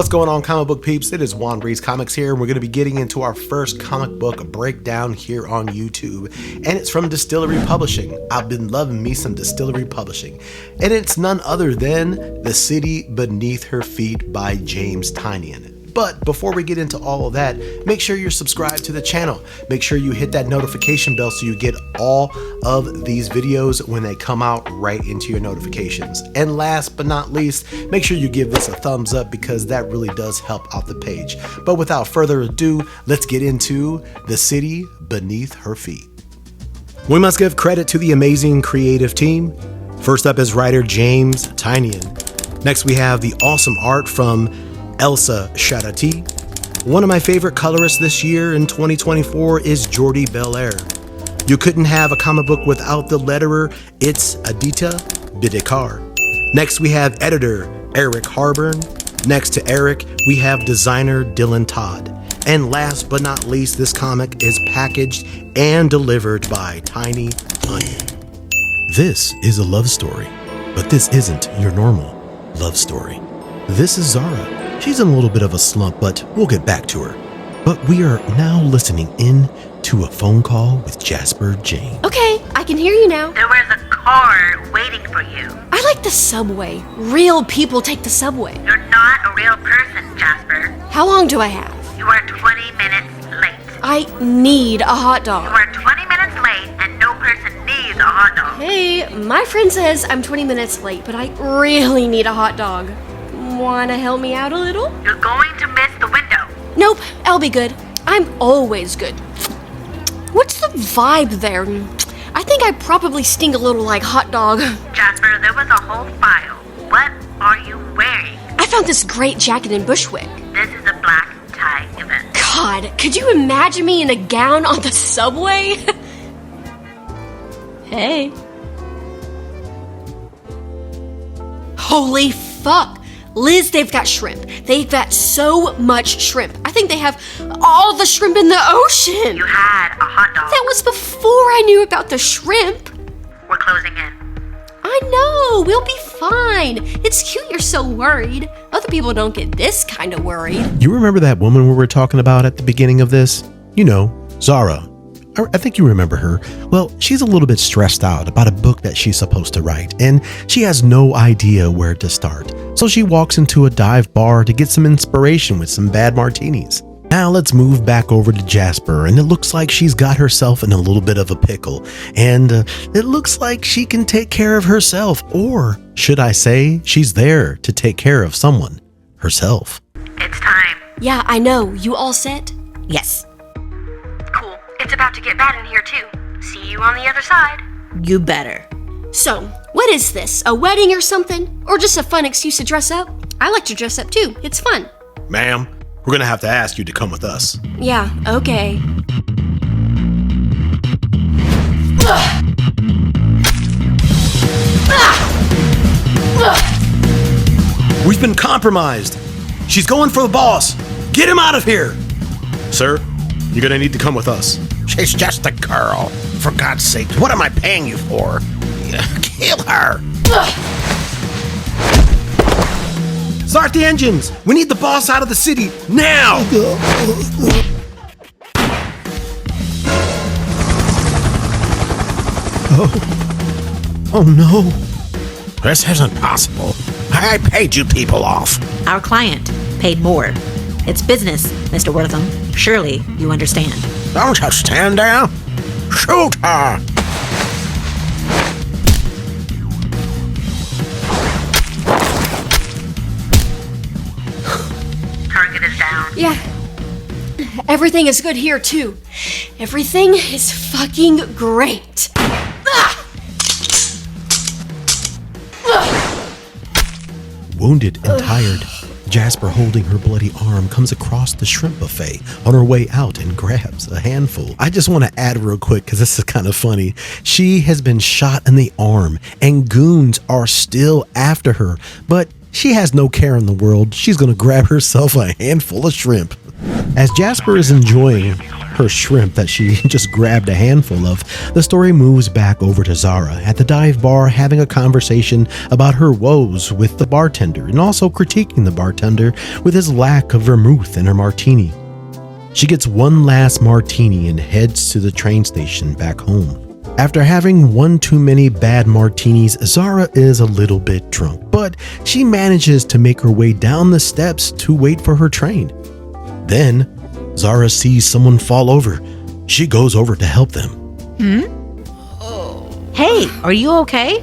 What's going on, comic book peeps? It is Juan Reese Comics here, and we're going to be getting into our first comic book breakdown here on YouTube, and it's from Distillery Publishing. I've been loving me some Distillery Publishing, and it's none other than The City Beneath Her Feet by James Tynion. But before we get into all of that, make sure you're subscribed to the channel. Make sure you hit that notification bell so you get all of these videos when they come out right into your notifications. And last but not least, make sure you give this a thumbs up because that really does help out the page. But without further ado, let's get into The City Beneath Her Feet. We must give credit to the amazing creative team. First up is writer James Tynion. Next we have the awesome art from Elsa Charati. One of my favorite colorists this year in 2024 is Jordi Belair. You couldn't have a comic book without the letterer. It's Aditya Bidikar. Next we have editor Eric Harburn. Next to Eric we have designer Dylan Todd. And last but not least, this comic is packaged and delivered by Tiny Onion. This is a love story, but this isn't your normal love story. This is Zara. She's in a little bit of a slump, but we'll get back to her. But we are now listening in to a phone call with Jasper Jane. Okay, I can hear you now. There was a car waiting for you. I like the subway. Real people take the subway. You're not a real person, Jasper. How long do I have? You are 20 minutes late. I need a hot You dog. are 20 minutes late and no person needs a hot dog. Hey, my friend says I'm 20 minutes late, but I really need a hot dog. Wanna help me out a little? You're going to miss the window. Nope, I'll be good. I'm always good. What's the vibe there? I think I probably stink a little like hot dog. Jasper, there was a whole file. What are you wearing? I found this great jacket in Bushwick. This is a black tie event. God, could you imagine me in a gown on the subway? Hey. Holy fuck. Liz, they've got shrimp. They've got so much shrimp. I think they have all the shrimp in the ocean. You had a hot dog. That was before I knew about the shrimp. We're closing in. I know, we'll be fine. It's cute you're so worried. Other people don't get this kind of worried. You remember that woman we were talking about at the beginning of this? You know, Zara. I think you remember her. Well, she's a little bit stressed out about a book that she's supposed to write, and she has no idea where to start. So she walks into a dive bar to get some inspiration with some bad martinis. Now let's move back over to Jasper, and it looks like she's got herself in a little bit of a pickle, and it looks like she can take care of herself, or should I say she's there to take care of someone, herself. It's time. Yeah, I know. You all set? Yes, Cool. It's about to get bad in here too. See you on the other side. you better. So, what is this? A wedding or something? Or just a fun excuse to dress up? I like to dress up too. It's fun. Ma'am, we're gonna have to ask you to come with us. Yeah, okay. We've been compromised. She's going for the boss. Get him out of here. Sir, you're gonna need to come with us. She's just a girl. For God's sake, what am I paying you for? Kill her! Start the engines. We need the boss out of the city now. Oh no. This isn't possible. I paid you people off. Our client paid more. It's business, Mr. Wortham. Surely you understand. Don't just stand there. Shoot her! Target is down. Yeah. Everything is good here too. Everything is fucking great. Wounded and tired, Jasper, holding her bloody arm, comes across the shrimp buffet on her way out and grabs a handful. I just want to add real quick because this is kind of funny. She has been shot in the arm and goons are still after her, but she has no care in the world. She's going to grab herself a handful of shrimp. As Jasper is enjoying her shrimp that she just grabbed a handful of, the story moves back over to Zara at the dive bar, having a conversation about her woes with the bartender and also critiquing the bartender with his lack of vermouth in her martini. She gets one last martini and heads to the train station back home. After having one too many bad martinis, Zara is a little bit drunk, but she manages to make her way down the steps to wait for her train. Then, Zara sees someone fall over. She goes over to help them. Hey, are you okay?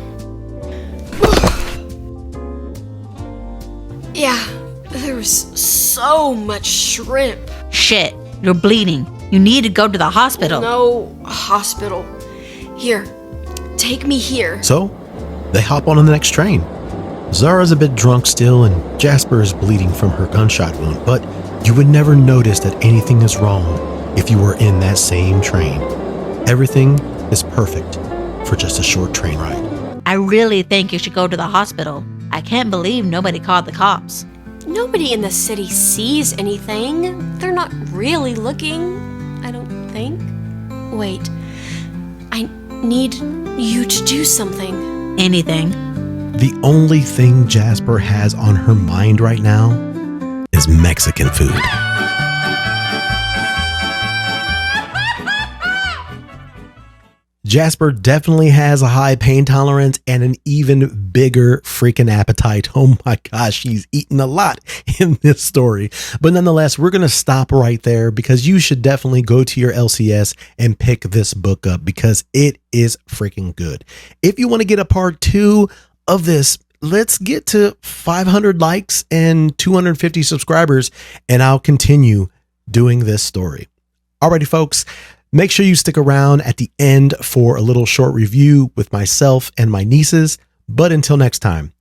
Yeah, there was so much shrimp. Shit, you're bleeding. You need to go to the hospital. No hospital. Here, take me here. So, they hop on the next train. Zara's a bit drunk still, and Jasper is bleeding from her gunshot wound, but you would never notice that anything is wrong if you were in that same train. Everything is perfect for just a short train ride. I really think you should go to the hospital. I can't believe nobody called the cops. Nobody in the city sees anything. They're not really looking, I don't think. Wait, I need you to do something. Anything. The only thing Jasper has on her mind right now is Mexican food. Jasper definitely has a high pain tolerance and an even bigger freaking appetite. Oh my gosh, she's eaten a lot in this story. But nonetheless, we're going to stop right there because you should definitely go to your LCS and pick this book up because it is freaking good. If you want to get a part 2 of this, let's get to 500 likes and 250 subscribers, and I'll continue doing this story. Alrighty, folks. Make sure you stick around at the end for a little short review with myself and my nieces. But until next time,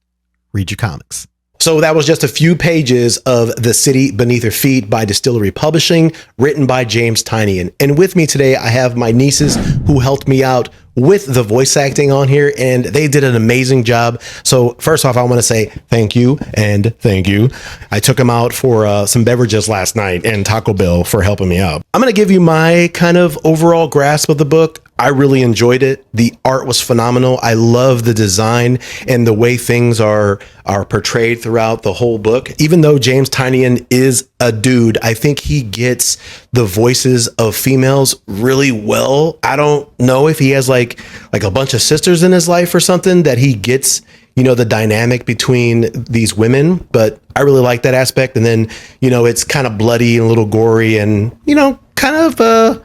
read your comics. So that was just a few pages of The City Beneath Your Feet by Distillery Publishing, written by James Tynion. And with me today, I have my nieces who helped me out with the voice acting on here, and they did an amazing job. So first off, I want to say thank you and thank you. I took them out for some beverages last night and Taco Bell for helping me out. I'm going to give you my kind of overall grasp of the book. I really enjoyed it. The art was phenomenal. I love the design and the way things are portrayed throughout the whole book. Even though James Tynion is a dude, I think he gets the voices of females really well. I don't know if he has like a bunch of sisters in his life or something that he gets, you know, the dynamic between these women, but I really like that aspect. And then, you know, it's kind of bloody and a little gory and, you know, kind of a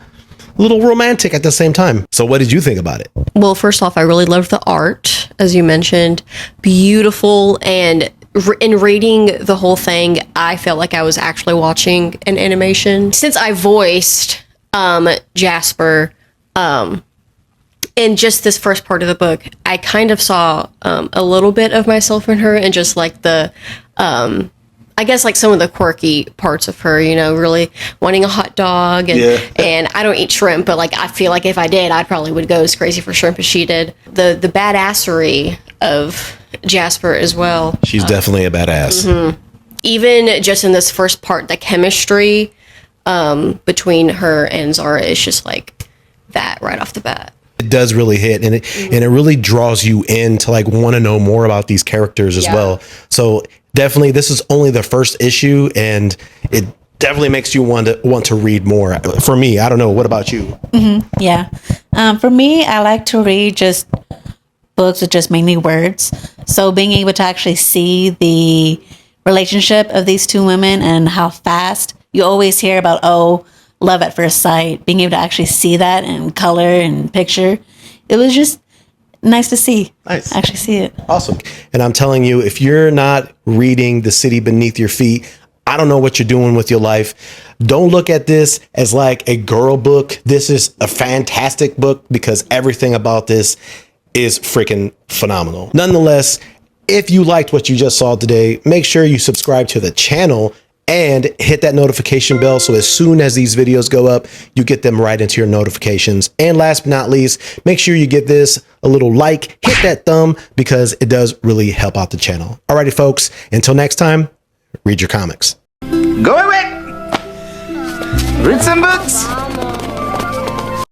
little romantic at the same time. So what did you think about it? Well, first off, I really loved the art, as you mentioned. Beautiful, and in reading the whole thing, I felt like I was actually watching an animation. Since I voiced Jasper in just this first part of the book, I kind of saw a little bit of myself in her, and just like the I guess like some of the quirky parts of her, you know, really wanting a hot dog, and I don't eat shrimp, but like I feel like if I did, I probably would go as crazy for shrimp as she did. The badassery of Jasper as well. She's definitely a badass. Mm-hmm. Even just in this first part, the chemistry between her and Zara is just like that right off the bat. It does really hit, and it really draws you in to like want to know more about these characters as well. So definitely, this is only the first issue, and it definitely makes you want to read more. For me, I don't know. What about you? Mm-hmm. Yeah. For me, I like to read just books with just mainly words. So being able to actually see the relationship of these two women and how fast you always hear about, oh, love at first sight, being able to actually see that in color and picture, it was just nice to see. Nice. Actually see it. Awesome. And I'm telling you, if you're not reading The City Beneath Your Feet, I don't know what you're doing with your life. Don't look at this as like a girl book. This is a fantastic book because everything about this is freaking phenomenal. Nonetheless, if you liked what you just saw today, make sure you subscribe to the channel and hit that notification bell so as soon as these videos go up, you get them right into your notifications. And last but not least, make sure you give this a little like, hit that thumb, because it does really help out the channel. Alrighty, folks, until next time, read your comics. Go away! Read some books?